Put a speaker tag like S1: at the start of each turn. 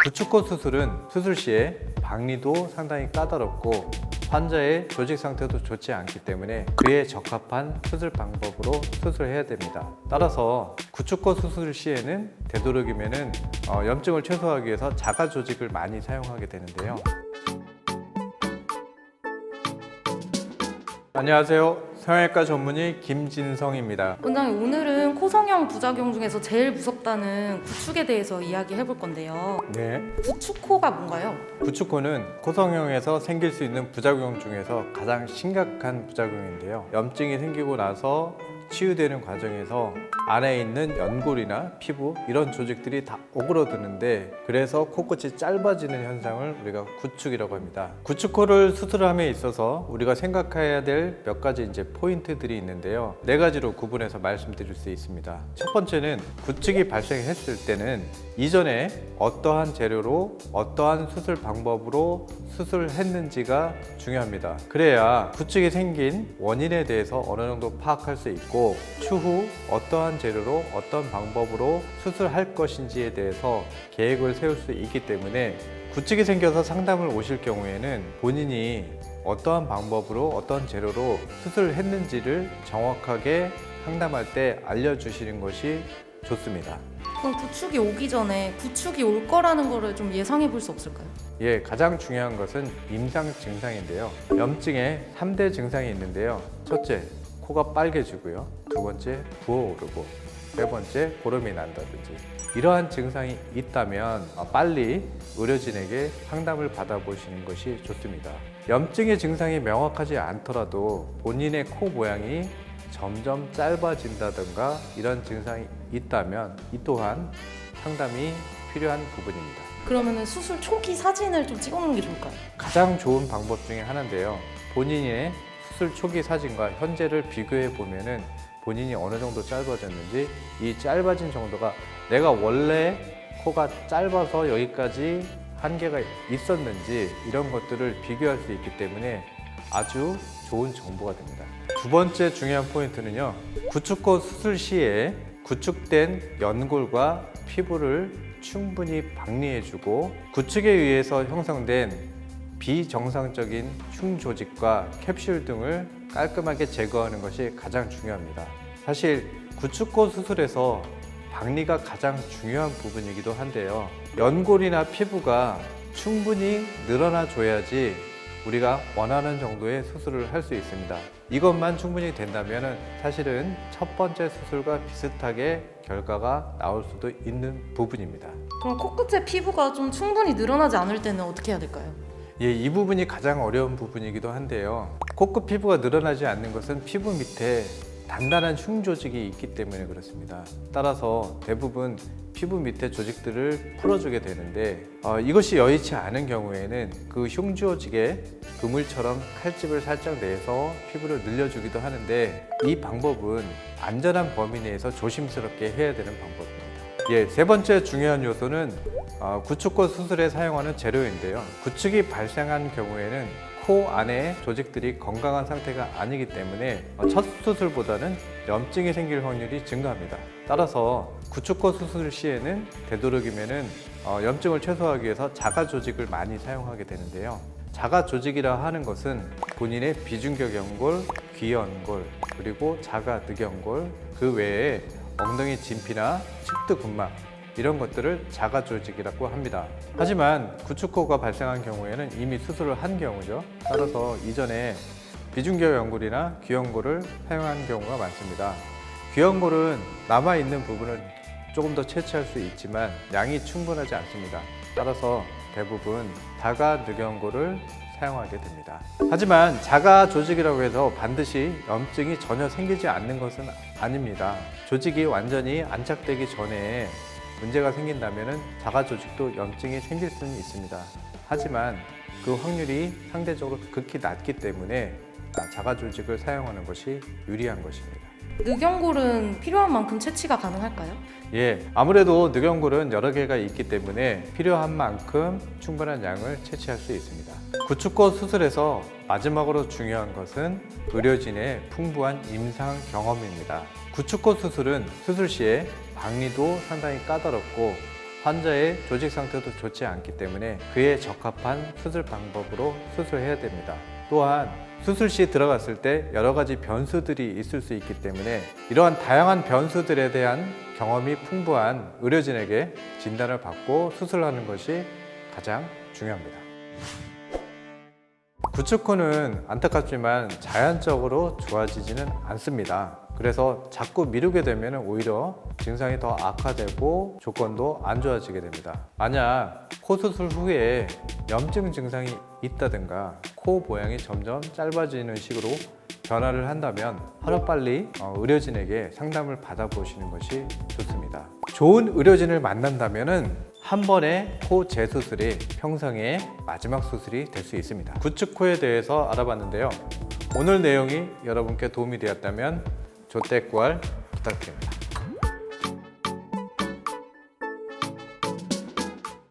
S1: 구축코 수술은 수술 시에 박리도 상당히 까다롭고 환자의 조직 상태도 좋지 않기 때문에 그에 적합한 수술 방법으로 수술해야 됩니다. 따라서 구축코 수술 시에는 되도록이면은 염증을 최소화하기 위해서 자가 조직을 많이 사용하게 되는데요. 안녕하세요. 성형외과 전문의 김진성입니다.
S2: 원장님, 오늘은 코성형 부작용 중에서 제일 무섭다는 구축에 대해서 이야기해 볼 건데요.
S1: 네.
S2: 구축코가 뭔가요?
S1: 구축코는 코성형에서 생길 수 있는 부작용 중에서 가장 심각한 부작용인데요. 염증이 생기고 나서 치유되는 과정에서 안에 있는 연골이나 피부 이런 조직들이 다 오그러드는데 그래서 코끝이 짧아지는 현상을 우리가 구축이라고 합니다. 구축코를 수술함에 있어서 우리가 생각해야 될 몇 가지 이제 포인트들이 있는데요. 네 가지로 구분해서 말씀드릴 수 있습니다. 첫 번째는 구축이 발생했을 때는 이전에 어떠한 재료로 어떠한 수술 방법으로 수술했는지가 중요합니다. 그래야 구축이 생긴 원인에 대해서 어느 정도 파악할 수 있고 추후 어떠한 재료로 어떤 방법으로 수술할 것인지에 대해서 계획을 세울 수 있기 때문에 구축이 생겨서 상담을 오실 경우에는 본인이 어떠한 방법으로 어떤 재료로 수술을 했는지를 정확하게 상담할 때 알려주시는 것이 좋습니다.
S2: 그럼 구축이 오기 전에 구축이 올 거라는 거를 좀 예상해 볼 수 없을까요?
S1: 예, 가장 중요한 것은 임상 증상인데요. 염증에 3대 증상이 있는데요. 첫째, 코가 빨개지고요. 두 번째, 부어오르고 세 번째, 고름이 난다든지 이러한 증상이 있다면 빨리 의료진에게 상담을 받아보시는 것이 좋습니다. 염증의 증상이 명확하지 않더라도 본인의 코 모양이 점점 짧아진다든가 이런 증상이 있다면 이 또한 상담이 필요한 부분입니다.
S2: 그러면 수술 초기 사진을 좀 찍어놓는 게 좋을까요?
S1: 가장 좋은 방법 중에 하나인데요. 본인의 수술 초기 사진과 현재를 비교해 보면은 본인이 어느 정도 짧아졌는지 이 짧아진 정도가 내가 원래 코가 짧아서 여기까지 한계가 있었는지 이런 것들을 비교할 수 있기 때문에 아주 좋은 정보가 됩니다. 두 번째 중요한 포인트는요. 구축코 수술 시에 구축된 연골과 피부를 충분히 박리해주고 구축에 의해서 형성된 비정상적인 흉 조직과 캡슐 등을 깔끔하게 제거하는 것이 가장 중요합니다. 사실 구축코 수술에서 박리가 가장 중요한 부분이기도 한데요. 연골이나 피부가 충분히 늘어나 줘야지 우리가 원하는 정도의 수술을 할 수 있습니다. 이것만 충분히 된다면 사실은 첫 번째 수술과 비슷하게 결과가 나올 수도 있는 부분입니다.
S2: 그럼 코끝의 피부가 좀 충분히 늘어나지 않을 때는 어떻게 해야 될까요?
S1: 예, 이 부분이 가장 어려운 부분이기도 한데요. 코끝 피부가 늘어나지 않는 것은 피부 밑에 단단한 흉 조직이 있기 때문에 그렇습니다. 따라서 대부분 피부 밑에 조직들을 풀어주게 되는데 이것이 여의치 않은 경우에는 그 흉 조직에 그물처럼 칼집을 살짝 내서 피부를 늘려주기도 하는데 이 방법은 안전한 범위 내에서 조심스럽게 해야 되는 방법입니다. 예, 세 번째 중요한 요소는 구축코 수술에 사용하는 재료인데요. 구축이 발생한 경우에는 코 안에 조직들이 건강한 상태가 아니기 때문에 첫 수술보다는 염증이 생길 확률이 증가합니다. 따라서 구축코 수술 시에는 되도록이면은 염증을 최소화하기 위해서 자가 조직을 많이 사용하게 되는데요. 자가 조직이라 하는 것은 본인의 비중격 연골, 귀연골, 그리고 자가 늑연골, 그 외에 엉덩이 진피나 측두근막 이런 것들을 자가 조직이라고 합니다. 하지만 구축코가 발생한 경우에는 이미 수술을 한 경우죠. 따라서 이전에 비중격 연골이나 귀연골을 사용한 경우가 많습니다. 귀연골은 남아있는 부분을 조금 더 채취할 수 있지만 양이 충분하지 않습니다. 따라서 대부분 자가 늑연골을 사용하게 됩니다. 하지만 자가 조직이라고 해서 반드시 염증이 전혀 생기지 않는 것은 아닙니다. 조직이 완전히 안착되기 전에 문제가 생긴다면 자가 조직도 염증이 생길 수는 있습니다. 하지만 그 확률이 상대적으로 극히 낮기 때문에 자가 조직을 사용하는 것이 유리한 것입니다.
S2: 늑연골은 필요한 만큼 채취가 가능할까요?
S1: 예, 아무래도 늑연골은 여러 개가 있기 때문에 필요한 만큼 충분한 양을 채취할 수 있습니다. 구축코 수술에서 마지막으로 중요한 것은 의료진의 풍부한 임상 경험입니다. 구축코 수술은 수술 시에 박리도 상당히 까다롭고 환자의 조직 상태도 좋지 않기 때문에 그에 적합한 수술 방법으로 수술해야 됩니다. 또한 수술 시 들어갔을 때 여러 가지 변수들이 있을 수 있기 때문에 이러한 다양한 변수들에 대한 경험이 풍부한 의료진에게 진단을 받고 수술하는 것이 가장 중요합니다. 구축후는 안타깝지만 자연적으로 좋아지지는 않습니다. 그래서 자꾸 미루게 되면 오히려 증상이 더 악화되고 조건도 안 좋아지게 됩니다. 만약 코 수술 후에 염증 증상이 있다든가 코 모양이 점점 짧아지는 식으로 변화를 한다면 하루빨리 의료진에게 상담을 받아보시는 것이 좋습니다. 좋은 의료진을 만난다면 한 번의 코 재수술이 평생의 마지막 수술이 될 수 있습니다. 구축코에 대해서 알아봤는데요. 오늘 내용이 여러분께 도움이 되었다면 조댓구알 부탁드립니다.